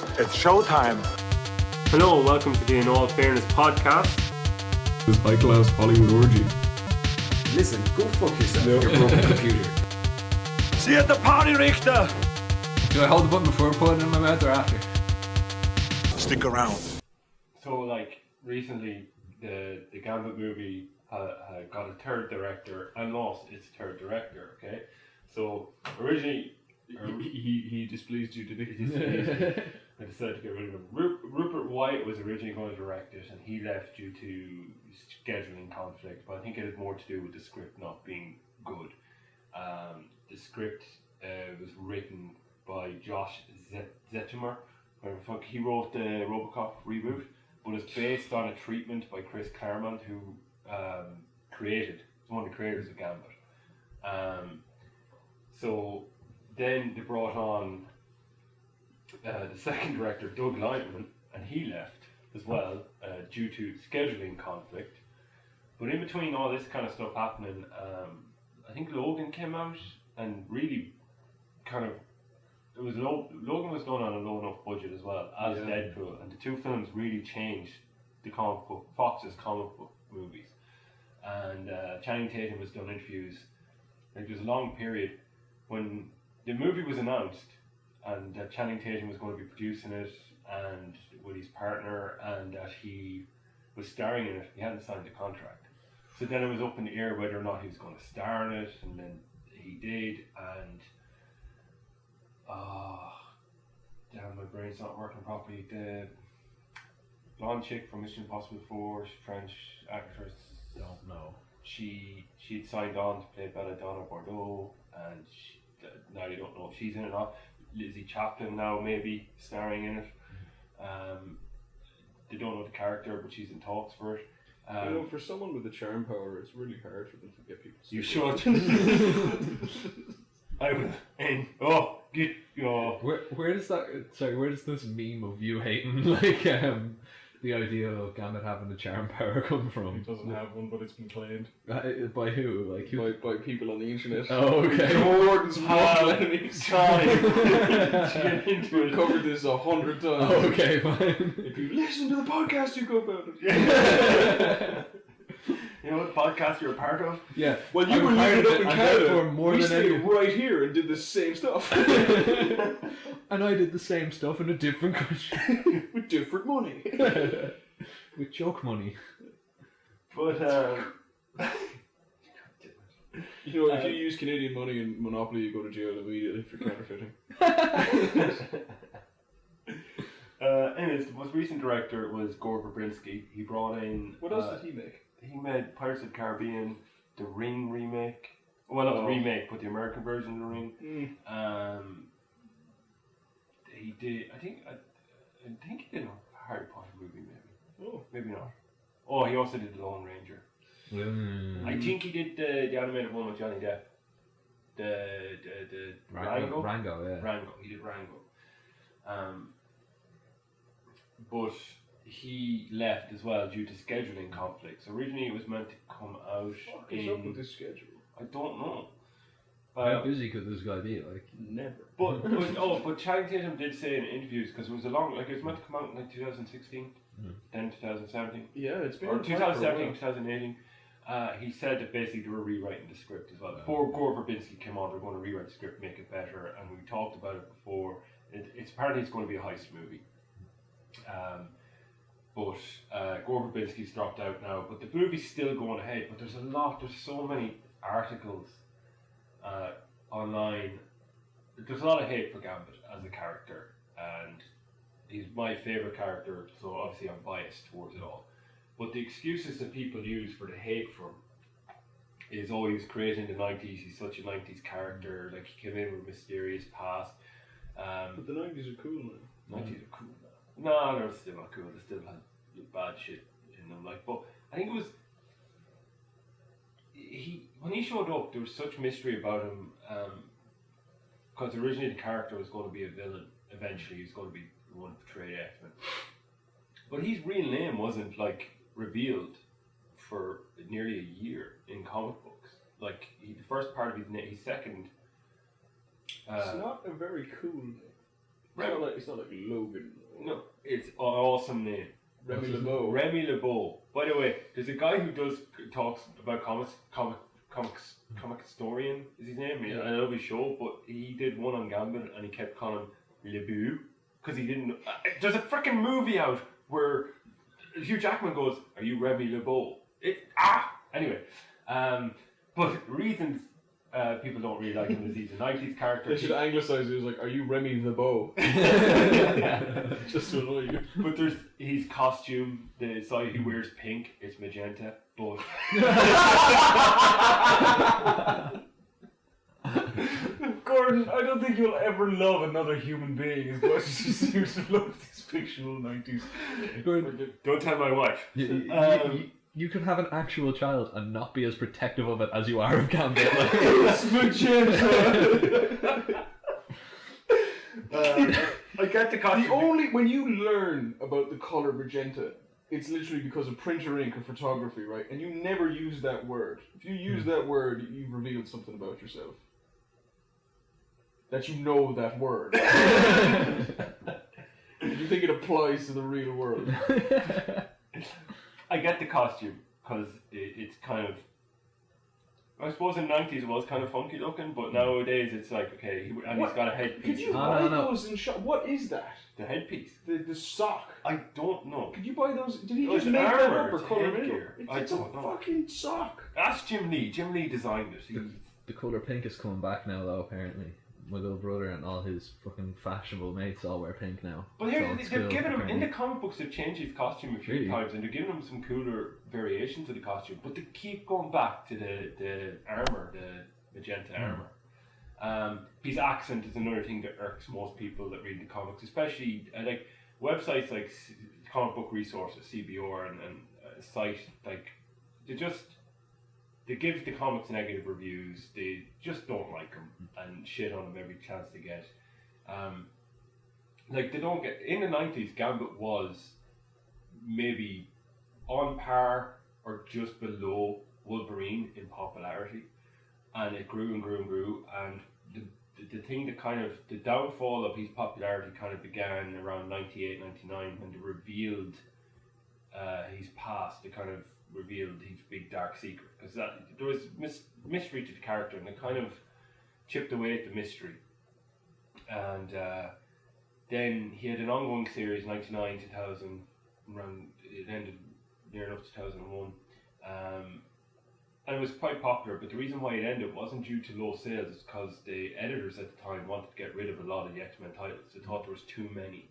It's showtime. Hello and welcome to the In All Fairness podcast. This high-class Hollywood orgy. Listen, go fuck yourself, your broken computer. See you at the party, Richter. Do I hold the button before I put it in my mouth or after? Stick around. So, like, recently, the Gambit Movie got a third director and lost its third director, okay? So, originally... He displeased you, did he? I decided to get rid of him. Rupert Wyatt was originally going to direct it, and he left due to scheduling conflict, but I think it had more to do with the script not being good. The script was written by Josh Zettimer. He wrote the Robocop reboot, but it's based on a treatment by Chris Claremont, who created, one of the creators of Gambit. So then they brought on the second director, Doug Lineman, and he left as well due to scheduling conflict. But in between all this kind of stuff happening, I think Logan came out and really kind of Logan was done on a low enough budget as well as Deadpool, and the two films really changed the Fox's comic book movies. And Channing Tatum was done interviews. Like, there was a long period when the movie was announced and that Channing Tatum was going to be producing it and with his partner, and that he was starring in it. He hadn't signed the contract, so then it was up in the air whether or not he was going to star in it, and then he did, and damn, my brain's not working properly. The blonde chick from Mission Impossible 4, French actress, Don't know. She'd signed on to play Belladonna Bordeaux, and now you don't know if she's in it or not. Lizzie Chaplin now maybe starring in it. They don't know the character, but she's in talks for it. For someone with a charm power, it's really hard for them to get people to You should. I was in. Oh, get your. Where does this meme of you hating the idea of Gambit having a charm power come from? He doesn't have one, but it's been claimed. By who? Like who? By people on the internet. Oh, okay. Jordan's mortal enemies. We covered this 100 times. Oh, okay, fine. If you listen to the podcast, you go about it. You know what podcast you're a part of? Yeah. Well, you were living up in Canada. More we than stayed any... right here and did the same stuff. And I did the same stuff in a different country. With different money. With joke money. But, you know, if you use Canadian money in Monopoly, you go to jail immediately for counterfeiting. Anyways, the most recent director was Gore Verbinski. He brought in... What else did he make? He made Pirates of the Caribbean, the Ring remake. Well, not the remake, but the American version of the Ring. He did... I think he did a Harry Potter movie, maybe. Oh. Maybe not. Oh, he also did The Lone Ranger. I think he did the animated one with Johnny Depp. The Rango? Rango, yeah. Rango. He did Rango. But he left as well due to scheduling conflicts. Originally it was meant to come out What is up with this schedule? I don't know. How busy could this guy be? Like, never. But Channing Tatum did say in interviews, because it was it was meant to come out in like 2016, then 2017. Yeah, it's been or 2017, 2018. He said that basically they were rewriting the script as well. Before Gore Verbinski came on, they were going to rewrite the script, make it better, and we talked about it before. It's apparently it's going to be a heist movie. But Gore Verbinski's dropped out now, but the movie's still going ahead. But there's so many articles online. There's a lot of hate for Gambit as a character, and he's my favourite character, so obviously I'm biased towards it all. But the excuses that people use for the hate for him is, he was created in the 90s, he's such a 90s character, like he came in with a mysterious past. But the 90s are cool now. 90s are cool now. No, they're still not cool, they still have bad shit in them. Like, but I think it was, when he showed up, there was such mystery about him, because originally the character was going to be a villain. Eventually, he was going to be the one to portray X-Men. But his real name wasn't like revealed for nearly a year in comic books. Like the first part of his name, his second. It's not a very cool name. It's not like Logan. No, it's an awesome name. Remy LeBeau. Remy LeBeau. By the way, there's a guy who talks about comic historian is his name. Yeah. I love his show, but he did one on Gambit and he kept calling him LeBeau because he didn't. There's a freaking movie out where Hugh Jackman goes, "Are you Remy LeBeau?" Anyway, but reasons people don't really like him is he's a 90s character. They should anglicize it as like, "Are you Remy the Beau?" Just to annoy you. But there's his costume, the side he wears pink, it's magenta, but Gordon, I don't think you'll ever love another human being as much as you seem to love these fictional 90s. Gordon, don't tell my wife. you could have an actual child and not be as protective of it as you are of Gambit. Like, It's magenta! I get the costume. When you learn about the colour magenta, it's literally because of printer ink or photography, right? And you never use that word. If you use that word, you've revealed something about yourself. That you know that word. You think it applies to the real world. I get the costume because it's kind of. I suppose in the 90s it was kind of funky looking, but nowadays it's like, okay, he's got a headpiece. Could you as well. buy those in shop? What is that? The headpiece? The sock. I don't know. Could you buy those? Did he Oh, just it's make that armour, up or it's colour it headgear. in? I It's don't a know. fucking sock. That's Jim Lee. Jim Lee designed it. the colour pink is coming back now, though, apparently. My little brother and all his fucking fashionable mates all wear pink now. But here, So it's they've cool, given him, in apparently. the comic books, they've changed his costume a few Really? times and they're giving him some cooler variations of the costume. But they keep going back to the armour, the magenta armour. His accent is another thing that irks most people that read the comics, especially like websites like Comic Book Resources, CBR, and a site like they give the comics negative reviews. They just don't like them and shit on them every chance they get. Like they don't get in the 90s. Gambit was maybe on par or just below Wolverine in popularity, and it grew and grew and grew. And the thing that kind of the downfall of his popularity kind of began around 98, 99 when they revealed his past. They kind of revealed his big dark secret because there was mystery to the character, and it kind of chipped away at the mystery. And then he had an ongoing series, 99, 2000, it ended near enough 2001. And it was quite popular, but the reason why it ended wasn't due to low sales, it's because the editors at the time wanted to get rid of a lot of the X-Men titles. They thought there was too many,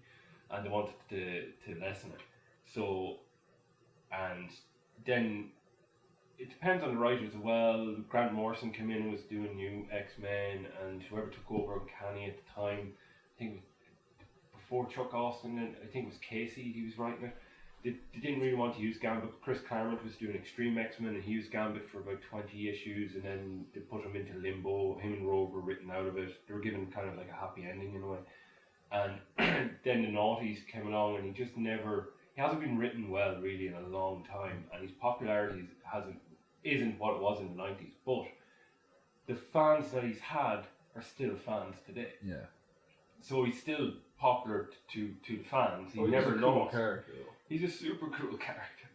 and they wanted to lessen it. So, and then it depends on the writers as well. Grant Morrison came in and was doing new X-Men, and whoever took over Uncanny at the time, I think it was before Chuck Austin, and I think it was Casey he was writing it. They didn't really want to use Gambit. Chris Claremont was doing Extreme X-Men, and he used Gambit for about 20 issues, and then they put him into limbo. Him and Rogue were written out of it. They were given kind of like a happy ending in a way. And then the noughties came along, and he hasn't been written well really in a long time, and his popularity isn't what it was in the 90s. But the fans that he's had are still fans today. Yeah. So he's still popular to the fans. He never he's a cool lost. character, though. He's a super cool character.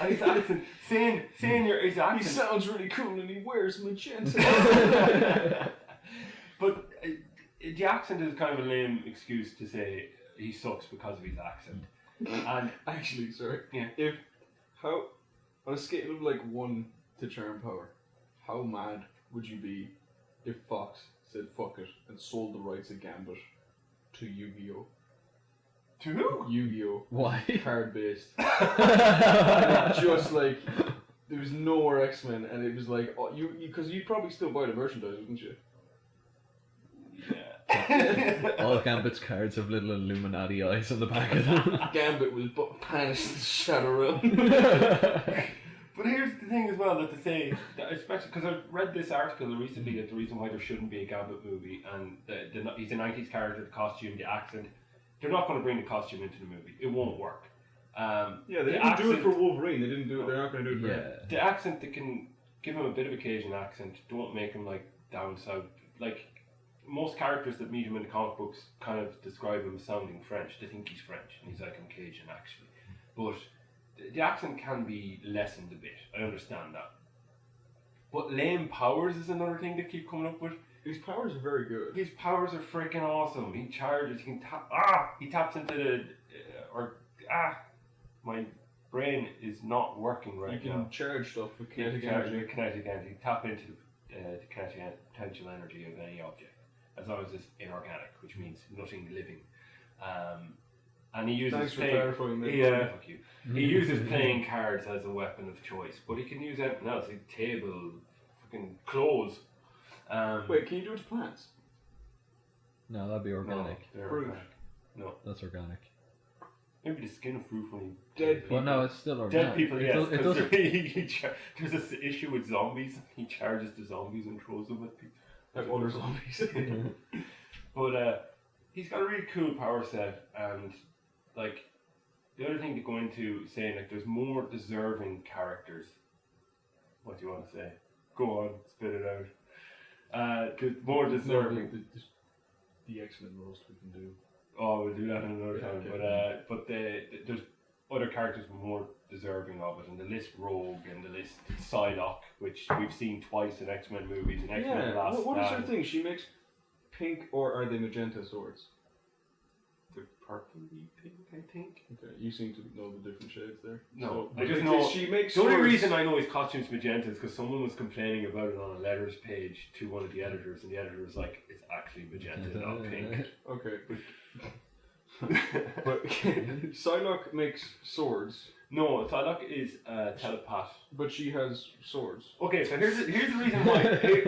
And his accent, saying his He accent. sounds really cool and he wears magenta. But the accent is kind of a lame excuse to say he sucks because of his accent. And Actually, sorry. Yeah. On a scale of like 1 to charm power, how mad would you be if Fox said fuck it and sold the rights of Gambit to Yu-Gi-Oh? to who? Yu-Gi-Oh! Why? Card based. And it just like there was no more X-Men, and it was like because you'd probably still buy the merchandise, wouldn't you? Yeah. All Gambit's cards have little Illuminati eyes on the back of them. Gambit will punish the Shadow Realm. But here's the thing as well that they say, that especially because I read this article recently that the reason why there shouldn't be a Gambit movie, and he's a 90s character, the costume, the accent, they're not going to bring the costume into the movie. It won't work. Yeah, they the didn't do it accent- for Wolverine. They didn't do it. They're not going to do it for him. Yeah. The accent, they can give him a bit of a Cajun accent. Don't make him like down south. Like most characters that meet him in the comic books kind of describe him as sounding French. They think he's French, and he's like, I'm Cajun actually. But the accent can be lessened a bit. I understand that. But lame powers is another thing they keep coming up with. His powers are very good. His powers are freaking awesome. He charges. He can tap. He taps into the My brain is not working right You now. can charge stuff with You kinetic can charge energy. with kinetic energy. Tap into the kinetic potential energy of any object, as long as it's inorganic, which means nothing living. And he uses Thanks for clarifying that. fuck you. He uses playing cards as a weapon of choice, but he can use anything else, like table, fucking clothes. Wait, can you do it to plants? No, that'd be organic. No, they're Fruit. organic. No, That's organic. maybe the skin of fruit when you Dead people. Well, no, it's still organic. dead people. It Yes, does- it 'cause doesn't. there's this issue with zombies. He charges the zombies and throws them at people. Like other zombies. But he's got a really cool power set, and like the other thing to go into saying like there's more deserving characters. What do you want to say? Go on, spit it out. There's more deserving. The X-Men roast we can do. Oh, we'll do that another time. okay. But there's other characters more deserving of it, and the list Rogue and the list Psylocke, which we've seen twice in X-Men movies. And X-Men Yeah, Last what is her Stand. thing? She makes pink, or are they magenta swords? They're purpley pink, I think. Okay, you seem to know the different shades there. No, I but just because know she makes the only swords- reason I know his costume's magenta is because someone was complaining about it on a letters page to one of the editors, and the editor was like, "It's actually magenta, not pink." Okay, but Psylocke makes swords, No, Psylocke is a telepath. but she has swords. Okay, so here's the reason why.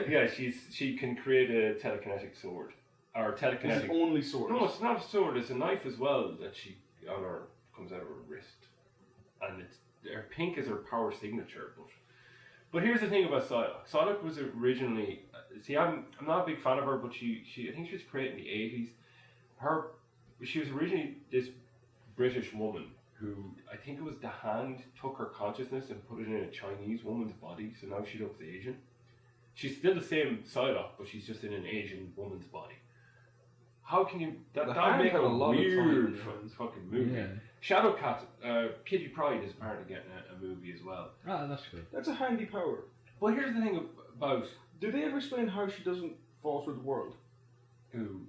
Yeah, she can create a telekinetic sword or This telekinetic. is only swords. No, it's not a sword. It's a knife as well that she on her comes out of her wrist, and it's her pink is her power signature. But here's the thing about Psylocke. Psylocke was originally I'm not a big fan of her, but she I think she was created in the 80s. She was originally this British woman who I think it was the hand took her consciousness and put it in a Chinese woman's body, so now she looks Asian. She's still the same Psylocke, but she's just in an Asian woman's body. How can you that The that Hand make had a a lot of time weird in it. fucking movie? Yeah. Shadowcat, Kitty Pryde is apparently getting a movie as well. Ah, that's good. That's a handy power. But here's the thing about Did they ever explain how she doesn't fall through the world? who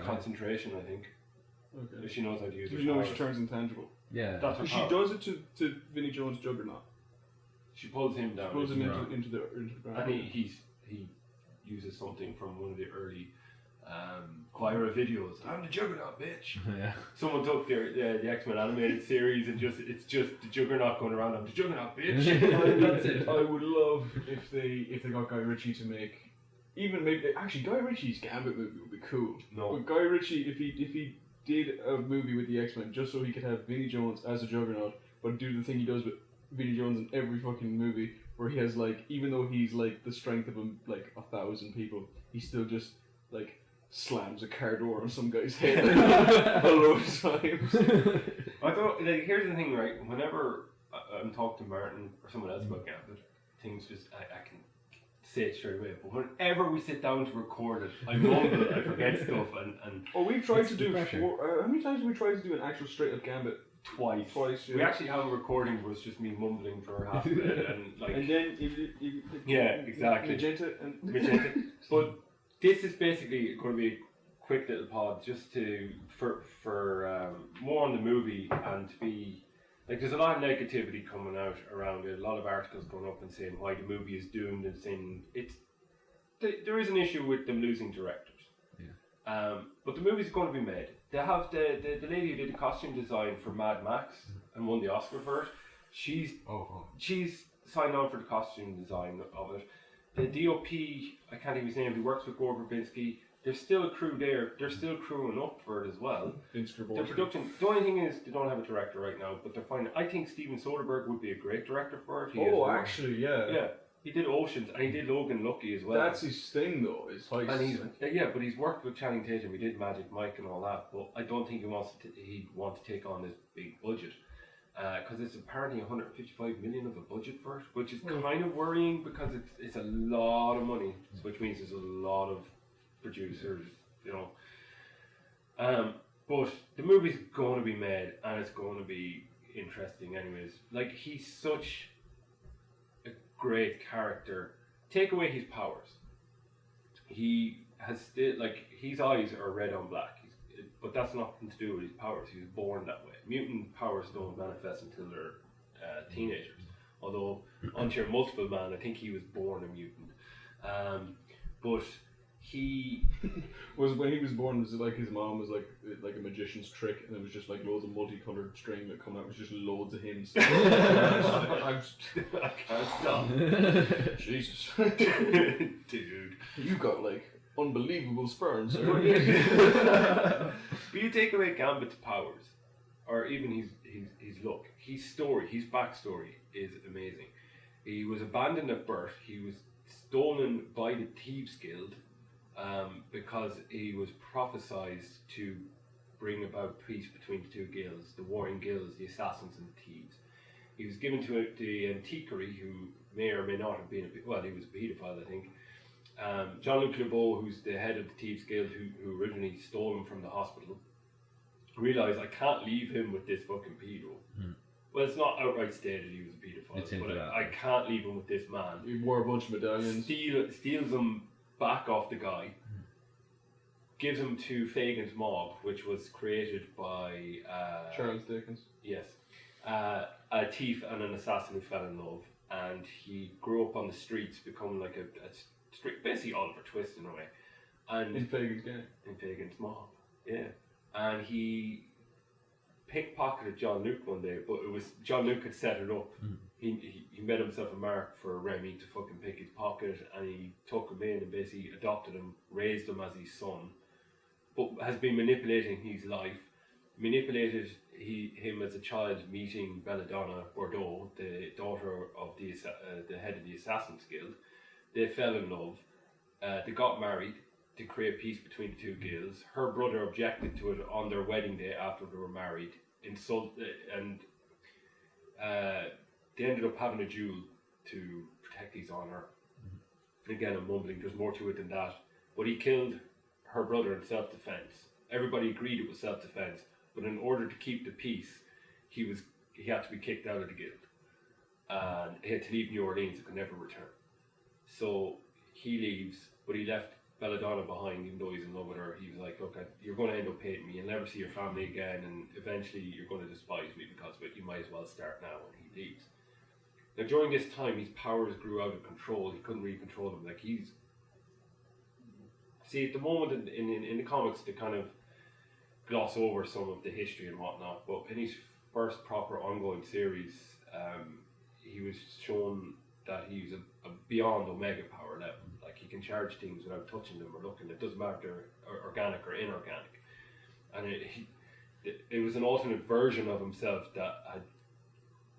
concentration, I think. Okay. If she knows how to use her You know she powers. turns intangible. Yeah. That's her She power. does it to Vinnie Jones' Juggernaut. She pulls him down. She pulls him Right. into the ground. and he uses something from one of the early Vira videos. I'm the Juggernaut, bitch. Yeah. Someone took the X-Men animated series and it's just the Juggernaut going around. I'm the Juggernaut, bitch. That's it. I would love if they got Guy Ritchie to make actually Guy Ritchie's Gambit movie would be cool. No. But Guy Ritchie, if he did a movie with the X-Men just so he could have Vinnie Jones as a Juggernaut, but do the thing he does with Vinnie Jones in every fucking movie, where he has like, even though he's like the strength of like 1,000 people, he still just like slams a car door on some guy's head a load of times. I thought, like, here's the thing, right? Whenever I'm talking to Martin or someone else about Gambit, things just I can say it straight away. But whenever we sit down to record it, I mumble, I forget stuff, and Oh, we've tried It's to do depression. how many times have we tried to do an actual straight up Gambit? twice. Twice, yeah. We actually have a recording where it's just me mumbling for half a minute and like. And then if Yeah, exactly. Magenta and Magenta. But this is basically going to be a quick little pod just for more on the movie, and to be like, there's a lot of negativity coming out around it, a lot of articles going up and saying why the movie is doomed, and saying there is an issue with them losing directors. Yeah. But the movie's going to be made. They have the lady who did the costume design for Mad Max and won the Oscar for it. She's signed on for the costume design of it. The DOP, I can't even his name, he works with Gore Verbinski. There's still a crew there. They're still crewing up for it as well. Vince The Grabowski. production. The only thing is they don't have a director right now, but they're finding. I think Steven Soderbergh would be a great director for it. He has Oh, worked- actually, yeah. yeah, he did Oceans and he did Logan Lucky as well. That's his thing, though. Is heists. And he's but he's worked with Channing Tatum. He did Magic Mike and all that. But I don't think he'd want to take on this big budget because it's apparently 155 million of a budget for it, which is kind of worrying because it's a lot of money, which means there's producers, you know. But the movie's going to be made, and it's going to be interesting anyways. Like, he's such a great character. Take away his powers. He has still, like, his eyes are red on black. But that's nothing to do with his powers. He was born that way. Mutant powers don't manifest until they're teenagers. Although, onto your multiple man, I think he was born a mutant. But he was when he was born. Was it like his mom was like a magician's trick, and it was just like loads of multicolored string that come out. It was just loads of hymns. I can't stop. Jesus, dude. You got like unbelievable sperm, sir. But you take away Gambit's powers, or even his look, his story, his backstory is amazing. He was abandoned at birth. He was stolen by the Thieves Guild because he was prophesied to bring about peace between the two guilds, the warring guilds, the assassins and the thieves. He was given to the antiquary, who may or may not have been he was a paedophile, I think. Jean-Luc Lebeau, who's the head of the Thieves Guild, who originally stole him from the hospital, realised, I can't leave him with this fucking pedo. Well, it's not outright stated he was a paedophile, but I can't leave him with this man. He wore a bunch of medallions. Steals him back off the guy, gives him to Fagin's mob, which was created by Charles Dickens. Yes, a thief and an assassin who fell in love, and he grew up on the streets, becoming like a street, basically Oliver Twist in a way. And in Fagin's gang. In Fagin's mob, yeah. And he pickpocketed John Luke one day, but it was John Luke had set it up. He made himself a mark for Remy to fucking pick his pocket, and he took him in and basically adopted him, raised him as his son, but has been manipulating his life, manipulated him as a child, meeting Belladonna Bordeaux, the daughter of the head of the Assassins Guild. They fell in love, they got married to create peace between the two guilds. Her brother objected to it on their wedding day after they were married, and they ended up having a duel to protect his honour. Again, I'm mumbling, there's more to it than that. But he killed her brother in self-defence. Everybody agreed it was self-defence, but in order to keep the peace, he had to be kicked out of the guild. And he had to leave New Orleans and could never return. So he leaves, but he left Belladonna behind, even though he's in love with her. He was like, look, you're going to end up hating me, you'll never see your family again, and eventually you're going to despise me because of it. You might as well start now. And he leaves. Now during this time, his powers grew out of control. He couldn't really control them. Like, at the moment in the comics, they kind of gloss over some of the history and whatnot, but in his first proper ongoing series, he was shown that he's a beyond Omega power level. Like, he can charge things without touching them or looking. It doesn't matter if they're organic or inorganic. And it was an alternate version of himself that had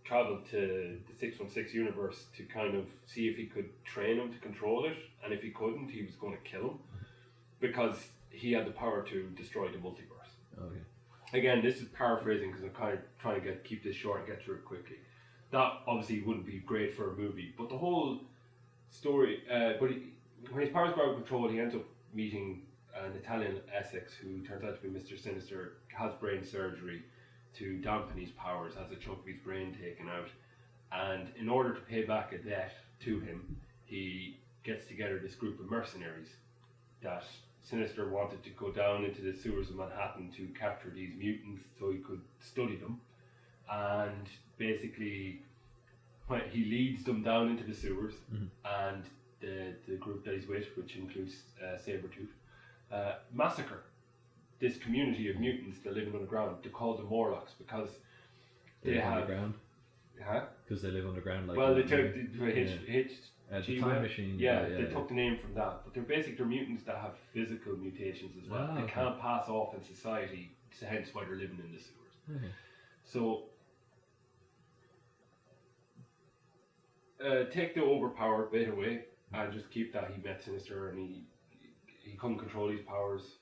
travelled to the 616 universe to kind of see if he could train him to control it, and if he couldn't, he was going to kill him, because he had the power to destroy the multiverse. Okay. Again, this is paraphrasing because I'm kind of trying to keep this short and get through it quickly. That obviously wouldn't be great for a movie, but the whole story, when his powers go out of control, he ends up meeting an Italian Essex who turns out to be Mr. Sinister, has brain surgery to dampen his powers, has a chunk of his brain taken out, and in order to pay back a debt to him, he gets together this group of mercenaries that Sinister wanted to go down into the sewers of Manhattan to capture these mutants so he could study them, and basically he leads them down into the sewers, and the group that he's with, which includes Sabretooth, massacre this community of mutants that live underground. They're called the Morlocks because they have underground. Because they live underground. Like, well, they took the time machine. They took the name from that, but they're mutants that have physical mutations as well. They can't pass off in society, hence why they're living in the sewers. So take the overpowered bit away and just keep that he met Sinister and he couldn't control his powers,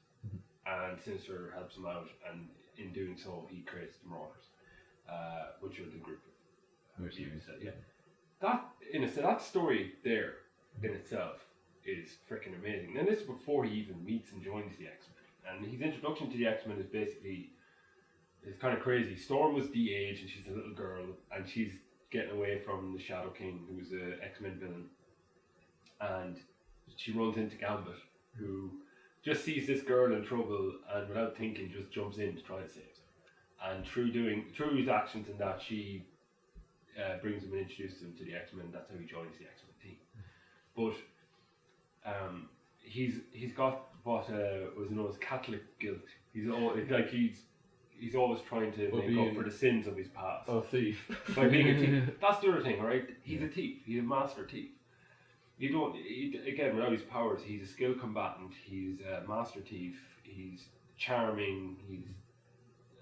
and Sinister helps him out, and in doing so he creates the Marauders, which are the group of mutants. That that story there in itself is freaking amazing. And this is before he even meets and joins the X-Men. And his introduction to the X-Men is basically, it's kind of crazy. Storm was de-aged and she's a little girl and she's getting away from the Shadow King, who's an X-Men villain. And she runs into Gambit, who just sees this girl in trouble and without thinking just jumps in to try to save her. And through his actions and that, she brings him and introduces him to the X-Men. That's how he joins the X-Men team. But he's got what was known as Catholic guilt. He's always trying to make up for the sins of his past. A thief. By being a thief. That's the other thing, right? He's a thief. He's a master thief. Again, without his powers, he's a skilled combatant. He's a master thief. He's charming. He's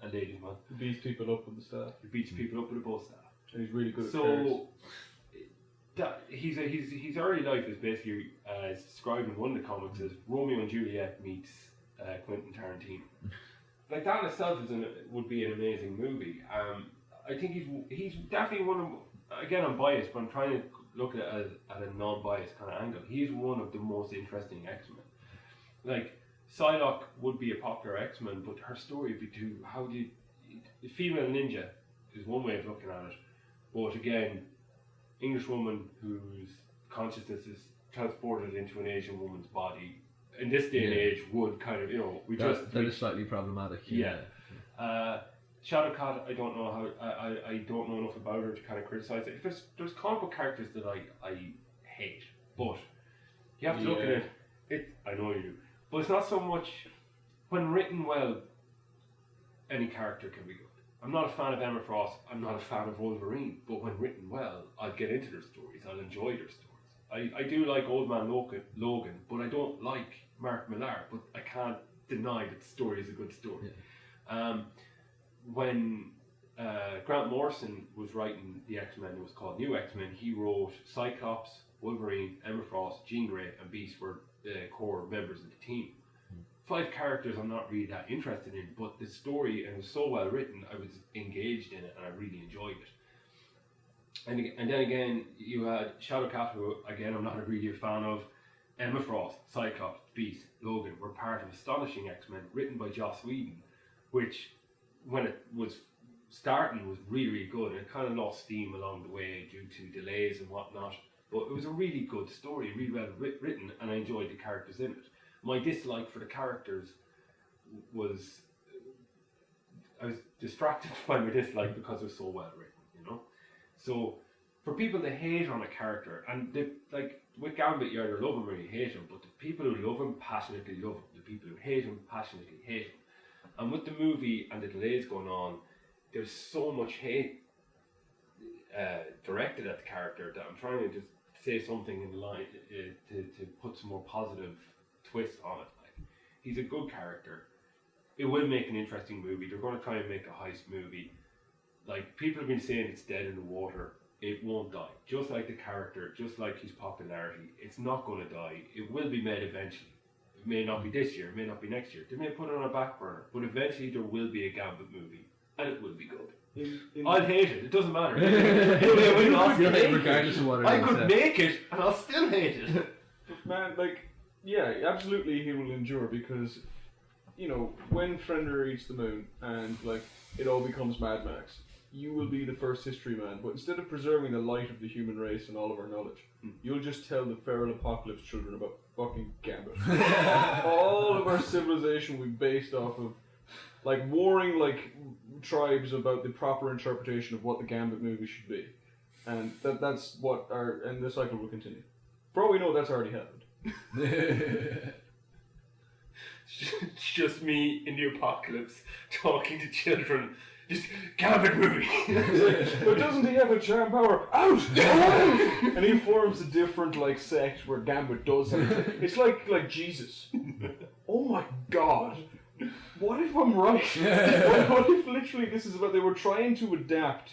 a ladies' man. He beats people up with the staff. He beats people up with a bow staff. And he's really good at cards. His early life is basically described in one of the comics as Romeo and Juliet meets Quentin Tarantino. Like that in itself would be an amazing movie. I think he's definitely one of, again I'm biased, but I'm trying to look at it at a non-biased kind of angle. He's one of the most interesting X-Men. Like Psylocke would be a popular X-Men, but her story would be too. The female ninja is one way of looking at it, but again, English woman whose consciousness is transported into an Asian woman's body in this day and age would kind of that is slightly problematic. Yeah. Shadowcat, I don't know how. I don't know enough about her to kind of criticize it. There's comic book characters that I hate, but you have to look at it. I know you do, but it's not so much when written well. Any character can be good. I'm not a fan of Emma Frost. I'm not a fan of Wolverine, but when written well, I'll get into their stories. I'll enjoy their stories. I do like Old Man Logan, but I don't like Mark Millar. But I can't deny that the story is a good story. Yeah. When Grant Morrison was writing the X-Men, it was called New X-Men, he wrote Cyclops, Wolverine, Emma Frost, Jean Grey and Beast were the core members of the team. 5 characters I'm not really that interested in, but the story, and it was so well written, I was engaged in it and I really enjoyed it. And then again, you had Shadowcat, who again I'm not really a fan of. Emma Frost, Cyclops, Beast, Logan were part of Astonishing X-Men, written by Joss Whedon, which when it was starting was really, really good, and it kind of lost steam along the way due to delays and whatnot. But it was a really good story, really well written, and I enjoyed the characters in it. My dislike for the characters was, I was distracted by my dislike because it was so well written, So for people to hate on a character, and like with Gambit, you either love him or you hate him, but the people who love him passionately love him, the people who hate him passionately hate him. And with the movie and the delays going on, there's so much hate directed at the character that I'm trying to just say something in the line to put some more positive twist on it. Like, he's a good character. It will make an interesting movie. They're going to try and make a heist movie. Like, people have been saying it's dead in the water. It won't die. Just like the character, just like his popularity, it's not going to die. It will be made eventually. It may not be this year, it may not be next year. They may put it on a back burner, but eventually there will be a Gambit movie, and it will be good. I'll hate it. It doesn't matter. Regardless of what it is. I could make it, and I'll still hate it. But man, absolutely he will endure, because, when Fender eats the moon and it all becomes Mad Max, you will be the first history man. But instead of preserving the light of the human race and all of our knowledge, you'll just tell the feral apocalypse children about fucking Gambit. All of our civilization will be based off of warring tribes about the proper interpretation of what the Gambit movie should be, and that's what and the cycle will continue. For all we know, that's already happened. It's just me in the apocalypse talking to children. Just Gambit movie. But doesn't he have a charm power? Out! And he forms a different sect where Gambit does it. It's like Jesus. Oh my God. What if I'm right? What if literally this is about they were trying to adapt,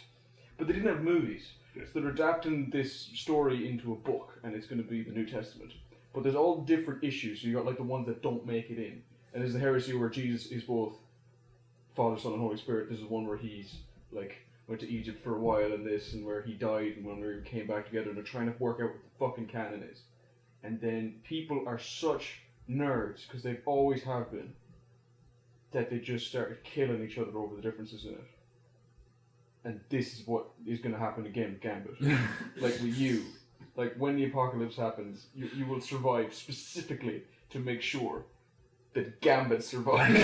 but they didn't have movies. So they're adapting this story into a book, and it's going to be the New Testament. But there's all different issues. So you got the ones that don't make it in. And there's the heresy where Jesus is both Father, Son, and Holy Spirit. This is one where he's went to Egypt for a while and this, and where he died, and when we came back together, and they're trying to work out what the fucking canon is. and then people are such nerds, because they've always have been, that they just started killing each other over the differences in it. And this is what is going to happen again with Gambit. Like with you. Like when the apocalypse happens, you will survive specifically to make sure that Gambit survives.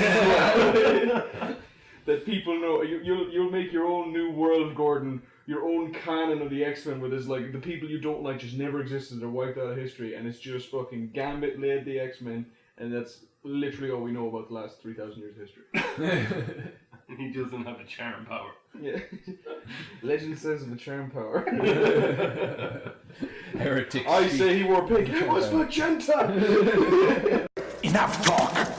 That people know, you'll make your own new world, Gordon, your own canon of the X-Men, where there's like, the people you don't like just never existed, they're wiped out of history, and it's just fucking Gambit led the X-Men, and that's literally all we know about the last 3,000 years of history. He doesn't have a charm power. Yeah. Legend says of the charm power. Heretic. I say he wore pink. It was magenta! Enough talk.